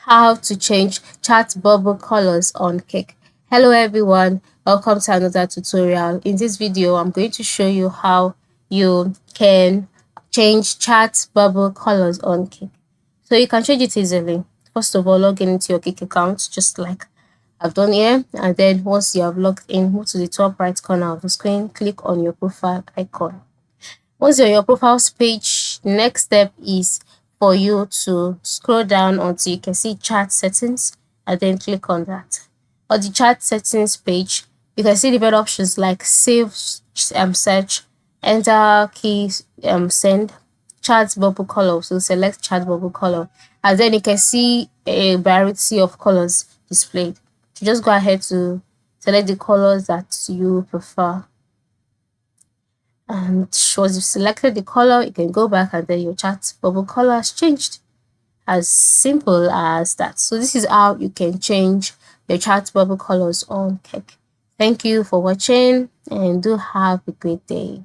How to change chat bubble colors on cake. Hello everyone, welcome to another tutorial. In this video I'm going to show you how you can change chat bubble colors on cake. So you can change it easily. First of all, log in into your cake account just like I've done here, and then once you have logged in, move to the top right corner of the screen, click on your profile icon. Once you're on your profiles page, the next step is for you to scroll down until you can see chat settings and then click on that. On the chat settings page, you can see different options like save search, enter key send, chat bubble color. So select chat bubble color, and then you can see a variety of colors displayed. So just go ahead to select the colors that you prefer. And once you've selected the color, you can go back and then your chat bubble color has changed. As simple as that. So this is how you can change your chat bubble colors on cake. Thank you for watching and do have a great day.